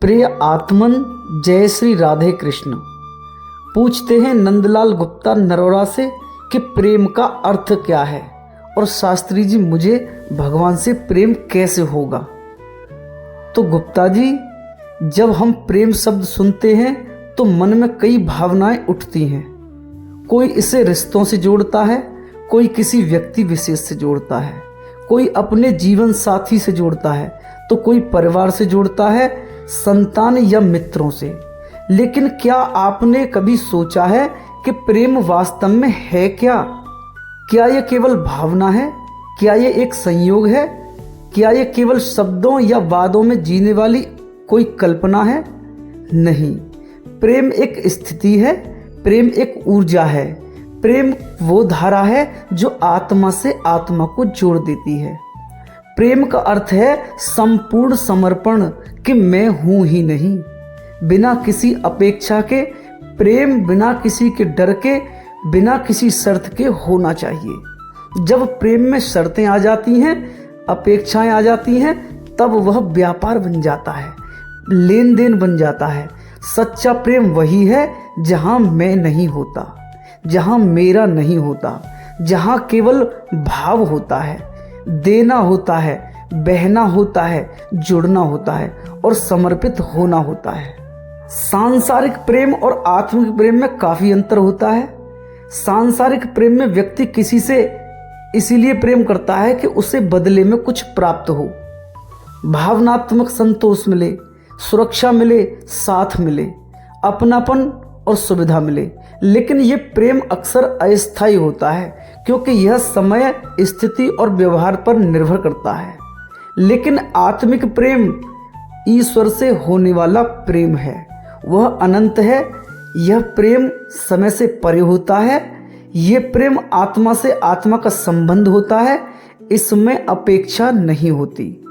प्रिय आत्मन, जय श्री राधे कृष्ण। पूछते हैं नंदलाल गुप्ता नरोरा से कि प्रेम का अर्थ क्या है और शास्त्री जी मुझे भगवान से प्रेम कैसे होगा। तो गुप्ता जी, जब हम प्रेम शब्द सुनते हैं तो मन में कई भावनाएं उठती हैं। कोई इसे रिश्तों से जोड़ता है, कोई किसी व्यक्ति विशेष से जोड़ता है, कोई अपने जीवन साथी से जोड़ता है, तो कोई परिवार से जोड़ता है, संतान या मित्रों से। लेकिन क्या आपने कभी सोचा है कि प्रेम वास्तव में है क्या? क्या यह केवल भावना है? क्या यह एक संयोग है? क्या यह केवल शब्दों या वादों में जीने वाली कोई कल्पना है? नहीं, प्रेम एक स्थिति है, प्रेम एक ऊर्जा है, प्रेम वो धारा है जो आत्मा से आत्मा को जोड़ देती है। प्रेम का अर्थ है संपूर्ण समर्पण कि मैं हूं ही नहीं, बिना किसी अपेक्षा के। प्रेम बिना किसी के डर के, बिना किसी शर्त के होना चाहिए। जब प्रेम में शर्तें आ जाती हैं, अपेक्षाएं आ जाती हैं, तब वह व्यापार बन जाता है, लेन देन बन जाता है। सच्चा प्रेम वही है जहां मैं नहीं होता, जहां मेरा नहीं होता, जहां केवल भाव होता है, देना होता है, बहना होता है, जुड़ना होता है और समर्पित होना होता है। सांसारिक प्रेम और आत्मिक प्रेम में काफी अंतर होता है। सांसारिक प्रेम में व्यक्ति किसी से इसीलिए प्रेम करता है कि उसे बदले में कुछ प्राप्त हो, भावनात्मक संतोष मिले, सुरक्षा मिले, साथ मिले, अपनापन और सुविधा मिले। लेकिन ये प्रेम अक्सर अस्थायी होता है क्योंकि यह समय, स्थिति और व्यवहार पर निर्भर करता है। लेकिन आत्मिक प्रेम ईश्वर से होने वाला प्रेम है, वह अनंत है। यह प्रेम समय से परे होता है। यह प्रेम आत्मा से आत्मा का संबंध होता है। इसमें अपेक्षा नहीं होती,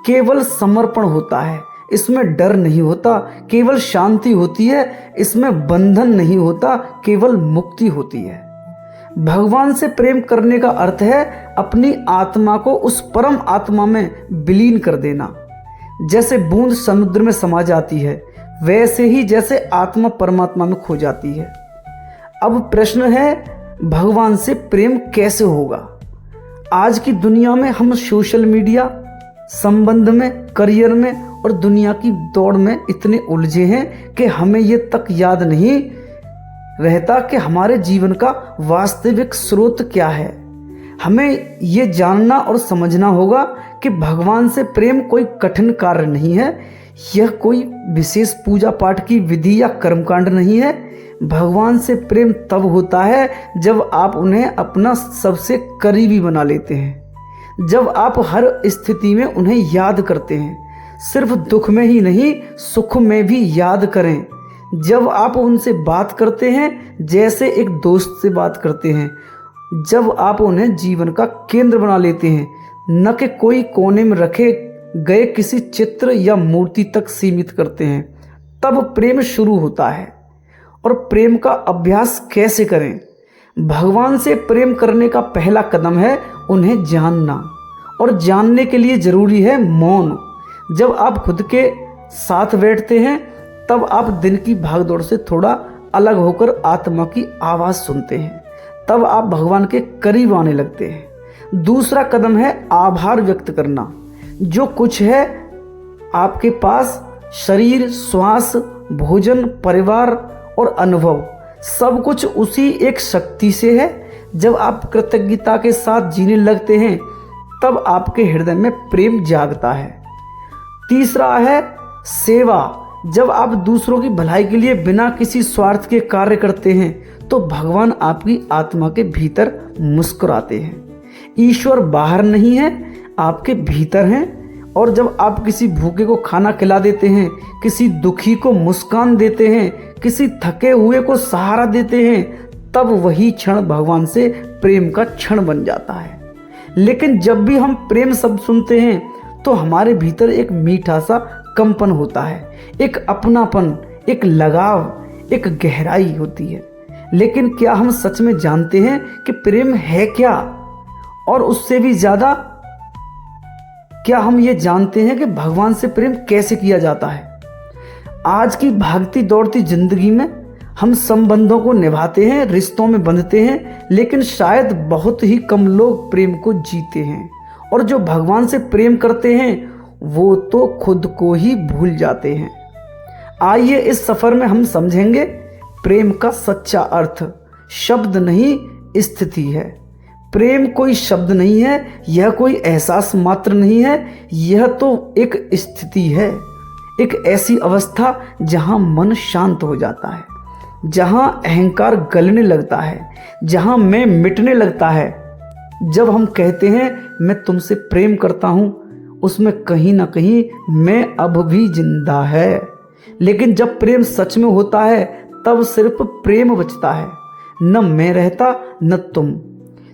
केवल समर्पण होता है। इसमें डर नहीं होता, केवल शांति होती है। इसमें बंधन नहीं होता, केवल मुक्ति होती है। भगवान से प्रेम करने का अर्थ है अपनी आत्मा को उस परम आत्मा में विलीन कर देना। जैसे बूंद समुद्र में समा जाती है, वैसे ही जैसे आत्मा परमात्मा में खो जाती है। अब प्रश्न है, भगवान से प्रेम कैसे होगा? आज की दुनिया में हम सोशल मीडिया, संबंध में, करियर में और दुनिया की दौड़ में इतने उलझे हैं कि हमें ये तक याद नहीं रहता कि हमारे जीवन का वास्तविक स्रोत क्या है। हमें ये जानना और समझना होगा कि भगवान से प्रेम कोई कठिन कार्य नहीं है। यह कोई विशेष पूजा पाठ की विधि या कर्मकांड नहीं है। भगवान से प्रेम तब होता है जब आप उन्हें अपना सबसे करीबी बना लेते हैं, जब आप हर स्थिति में उन्हें याद करते हैं। सिर्फ दुख में ही नहीं, सुख में भी याद करें। जब आप उनसे बात करते हैं जैसे एक दोस्त से बात करते हैं, जब आप उन्हें जीवन का केंद्र बना लेते हैं, न कि कोई कोने में रखे गए किसी चित्र या मूर्ति तक सीमित करते हैं, तब प्रेम शुरू होता है। और प्रेम का अभ्यास कैसे करें? भगवान से प्रेम करने का पहला कदम है उन्हें जानना, और जानने के लिए जरूरी है मौन। जब आप खुद के साथ बैठते हैं तब आप दिन की भागदौड़ से थोड़ा अलग होकर आत्मा की आवाज़ सुनते हैं, तब आप भगवान के करीब आने लगते हैं। दूसरा कदम है आभार व्यक्त करना। जो कुछ है आपके पास, शरीर, श्वास, भोजन, परिवार और अनुभव, सब कुछ उसी एक शक्ति से है। जब आप कृतज्ञता के साथ जीने लगते हैं तब आपके हृदय में प्रेम जागता है। तीसरा है सेवा। जब आप दूसरों की भलाई के लिए बिना किसी स्वार्थ के कार्य करते हैं तो भगवान आपकी आत्मा के भीतर मुस्कुराते हैं। ईश्वर बाहर नहीं है, आपके भीतर हैं। और जब आप किसी भूखे को खाना खिला देते हैं, किसी दुखी को मुस्कान देते हैं, किसी थके हुए को सहारा देते हैं, तब वही क्षण भगवान से प्रेम का क्षण बन जाता है। लेकिन जब भी हम प्रेम शब्द सुनते हैं तो हमारे भीतर एक मीठा सा कंपन होता है, एक अपनापन, एक लगाव, एक गहराई होती है। लेकिन क्या हम सच में जानते हैं कि प्रेम है क्या? और उससे भी ज्यादा क्या हम ये जानते हैं कि भगवान से प्रेम कैसे किया जाता है? आज की भागती दौड़ती जिंदगी में हम संबंधों को निभाते हैं, रिश्तों में बंधते हैं, लेकिन शायद बहुत ही कम लोग प्रेम को जीते हैं। और जो भगवान से प्रेम करते हैं वो तो खुद को ही भूल जाते हैं। आइए इस सफर में हम समझेंगे प्रेम का सच्चा अर्थ शब्द नहीं, स्थिति है। प्रेम कोई शब्द नहीं है, यह कोई एहसास मात्र नहीं है, यह तो एक स्थिति है, एक ऐसी अवस्था जहां मन शांत हो जाता है, जहां अहंकार गलने लगता है, जहां मैं मिटने लगता है। जब हम कहते हैं मैं तुमसे प्रेम करता हूं, उसमें कहीं ना कहीं मैं अब भी जिंदा है। लेकिन जब प्रेम सच में होता है तब सिर्फ प्रेम बचता है, न मैं रहता न तुम।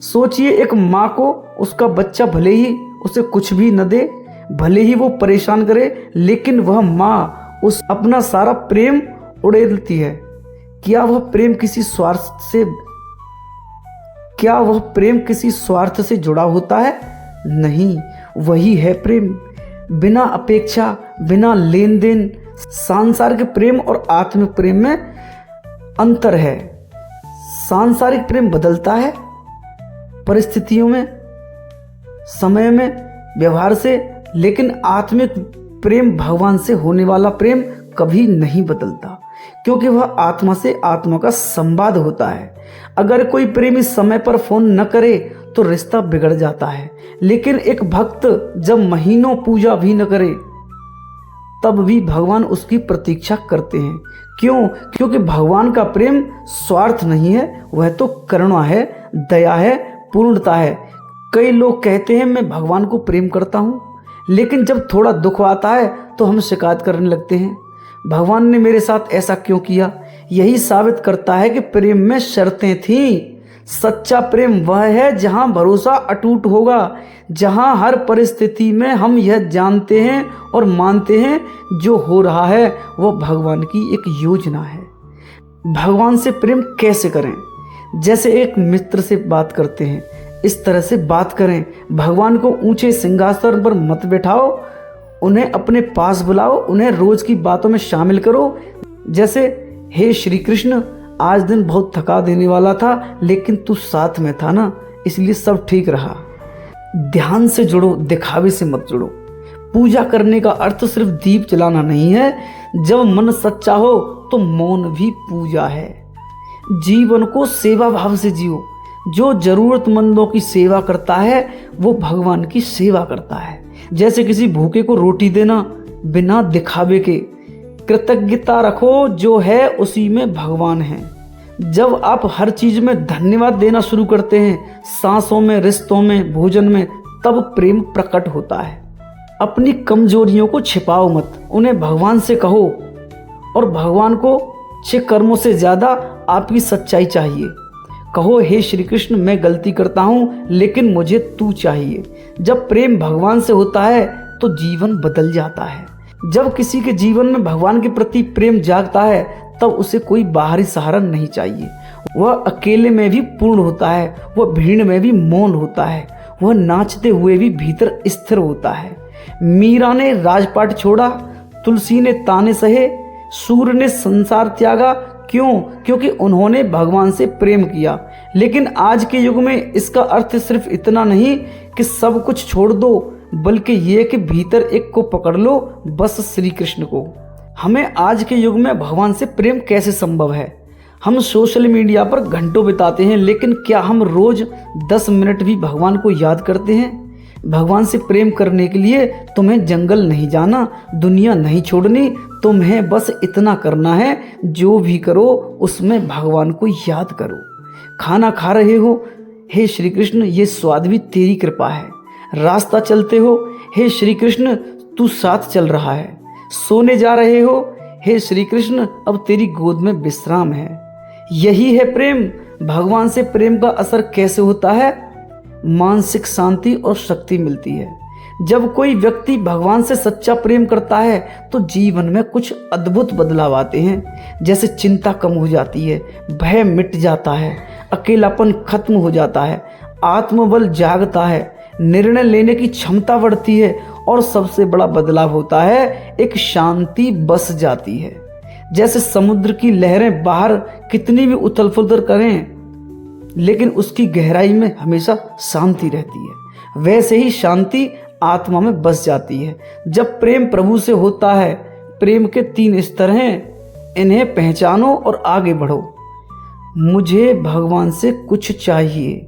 सोचिए, एक माँ को उसका बच्चा भले ही उसे कुछ भी न दे, भले ही वो परेशान करे, लेकिन वह माँ उस अपना सारा प्रेम उड़ेलती है। क्या वह प्रेम किसी स्वार्थ से जुड़ा होता है? नहीं, वही है प्रेम, बिना अपेक्षा, बिना लेन देन। सांसारिक प्रेम और आत्मिक प्रेम में अंतर है। सांसारिक प्रेम बदलता है परिस्थितियों में, समय में, व्यवहार से, लेकिन आत्मिक प्रेम, भगवान से होने वाला प्रेम कभी नहीं बदलता, क्योंकि वह आत्मा से आत्मा का संवाद होता है। अगर कोई प्रेमी समय पर फोन न करे तो रिश्ता बिगड़ जाता है, लेकिन एक भक्त जब महीनों पूजा भी न करे तब भी भगवान उसकी प्रतीक्षा करते हैं। क्यों? क्योंकि भगवान का प्रेम स्वार्थ नहीं है, वह तो करुणा है, दया है, पूर्णता है। कई लोग कहते हैं मैं भगवान को प्रेम करता हूँ, लेकिन जब थोड़ा दुख आता है तो हम शिकायत करने लगते हैं, भगवान ने मेरे साथ ऐसा क्यों किया। यही साबित करता है कि प्रेम में शर्तें थीं। सच्चा प्रेम वह है जहां भरोसा अटूट होगा, जहां हर परिस्थिति में हम यह जानते हैं और मानते हैं जो हो रहा है वह भगवान की एक योजना है। भगवान से प्रेम कैसे करें? जैसे एक मित्र से बात करते हैं, इस तरह से बात करें। भगवान को ऊंचे सिंहासन पर मत बैठाओ, उन्हें अपने पास बुलाओ, उन्हें रोज की बातों में शामिल करो। जैसे, हे श्री कृष्ण, आज दिन बहुत थका देने वाला था, लेकिन तू साथ में था ना, इसलिए सब ठीक रहा। ध्यान से जुड़ो, दिखावे से मत जुड़ो। पूजा करने का अर्थ सिर्फ दीप जलाना नहीं है। जब मन सच्चा हो तो मौन भी पूजा है। जीवन को सेवा भाव से जियो। जो जरूरतमंदों की सेवा करता है वो भगवान की सेवा करता है। जैसे किसी भूखे को रोटी देना बिना दिखावे के। कृतज्ञता रखो, जो है उसी में भगवान है। जब आप हर चीज में धन्यवाद देना शुरू करते हैं, सांसों में, रिश्तों में, भोजन में, तब प्रेम प्रकट होता है। अपनी कमजोरियों को छिपाओ मत, उन्हें भगवान से कहो। और भगवान को अच्छे कर्मों से ज्यादा आपकी सच्चाई चाहिए। कहो, हे श्री कृष्ण, मैं गलती करता हूँ लेकिन मुझे तू चाहिए। जब प्रेम भगवान से होता है तो जीवन बदल जाता है। जब किसी के जीवन में भगवान के प्रति प्रेम जागता है तब उसे कोई बाहरी सहारा नहीं चाहिए। वह अकेले में भी पूर्ण होता है, वह भीड़ में भी मौन होता है, वह नाचते हुए भी भीतर स्थिर होता है। मीरा ने राजपाट छोड़ा, तुलसी ने ताने सहे, सूर्य ने संसार त्यागा। क्यों? क्योंकि उन्होंने भगवान से प्रेम किया। लेकिन आज के युग में इसका अर्थ सिर्फ इतना नहीं कि सब कुछ छोड़ दो, बल्कि ये कि भीतर एक को पकड़ लो, बस श्री कृष्ण को। हमें आज के युग में भगवान से प्रेम कैसे संभव है? हम सोशल मीडिया पर घंटों बिताते हैं, लेकिन क्या हम रोज 10 मिनट भी भगवान को याद करते हैं? भगवान से प्रेम करने के लिए तुम्हें जंगल नहीं जाना, दुनिया नहीं छोड़नी, तुम्हें बस इतना करना है, जो भी करो उसमें भगवान को याद करो। खाना खा रहे हो, हे श्री कृष्ण, ये स्वाद भी तेरी कृपा है। रास्ता चलते हो, हे श्री कृष्ण, तू साथ चल रहा है। सोने जा रहे हो, हे श्री कृष्ण, अब तेरी गोद में विश्राम है। यही है प्रेम। भगवान से प्रेम का असर कैसे होता है? मानसिक शांति और शक्ति मिलती है। जब कोई व्यक्ति भगवान से सच्चा प्रेम करता है तो जीवन में कुछ अद्भुत बदलाव आते हैं। जैसे चिंता कम हो जाती है, भय मिट जाता है, अकेलापन खत्म हो जाता है, आत्मबल जागता है, निर्णय लेने की क्षमता बढ़ती है और सबसे बड़ा बदलाव होता है, एक शांति बस जाती है। जैसे समुद्र की लहरें बाहर कितनी भी उथल पुथल करें लेकिन उसकी गहराई में हमेशा शांति रहती है, वैसे ही शांति आत्मा में बस जाती है जब प्रेम प्रभु से होता है। प्रेम के 3 स्तर हैं, इन्हें पहचानो और आगे बढ़ो। मुझे भगवान से कुछ चाहिए,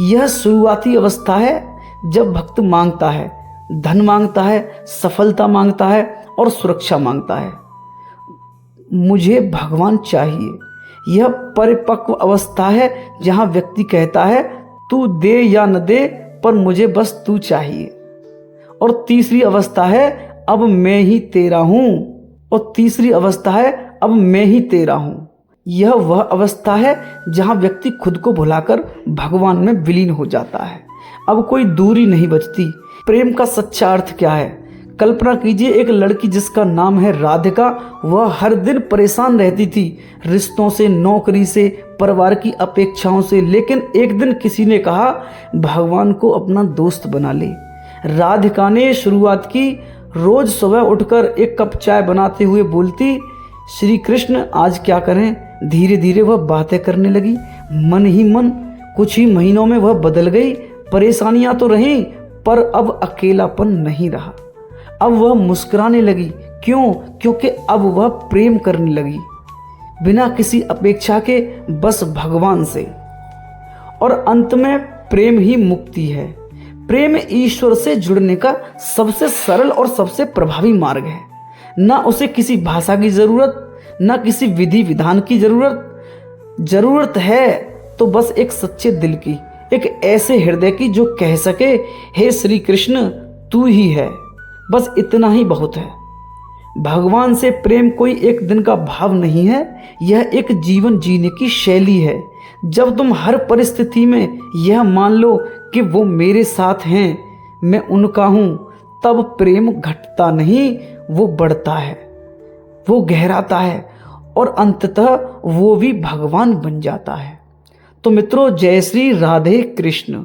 यह शुरुआती अवस्था है जब भक्त मांगता है, धन मांगता है, सफलता मांगता है और सुरक्षा मांगता है। मुझे भगवान चाहिए, यह परिपक्व अवस्था है जहां व्यक्ति कहता है तू दे या न दे पर मुझे बस तू चाहिए। और तीसरी अवस्था है अब मैं ही तेरा हूं, और तीसरी अवस्था है अब मैं ही तेरा हूं। यह वह अवस्था है जहां व्यक्ति खुद को भुलाकर भगवान में विलीन हो जाता है। अब कोई दूरी नहीं बचती। प्रेम का सच्चा अर्थ क्या है? कल्पना कीजिए एक लड़की जिसका नाम है राधिका, वह हर दिन परेशान रहती थी रिश्तों से, नौकरी से, परिवार की अपेक्षाओं से। लेकिन एक दिन किसी ने कहा भगवान को अपना दोस्त बना ले। राधिका ने शुरुआत की, रोज सुबह उठकर एक कप चाय बनाते हुए बोलती श्री कृष्ण आज क्या करें। धीरे धीरे वह बातें करने लगी, मन ही मन। कुछ ही महीनों में वह बदल गई। परेशानियां तो रहीं पर अब अकेलापन नहीं रहा। अब वह मुस्कुराने लगी। क्यों? क्योंकि अब वह प्रेम करने लगी, बिना किसी अपेक्षा के, बस भगवान से। और अंत में प्रेम ही मुक्ति है। प्रेम ईश्वर से जुड़ने का सबसे सरल और सबसे प्रभावी मार्ग है। ना उसे किसी भाषा की जरूरत, ना किसी विधि विधान की जरूरत है तो बस एक सच्चे दिल की, एक ऐसे हृदय की जो कह सके हे श्री कृष्ण तू ही है। बस इतना ही बहुत है। भगवान से प्रेम कोई एक दिन का भाव नहीं है, यह एक जीवन जीने की शैली है। जब तुम हर परिस्थिति में यह मान लो कि वो मेरे साथ हैं, मैं उनका हूं, तब प्रेम घटता नहीं, वो बढ़ता है, वो गहराता है और अंततः वो भी भगवान बन जाता है। तो मित्रों, जय श्री राधे कृष्ण।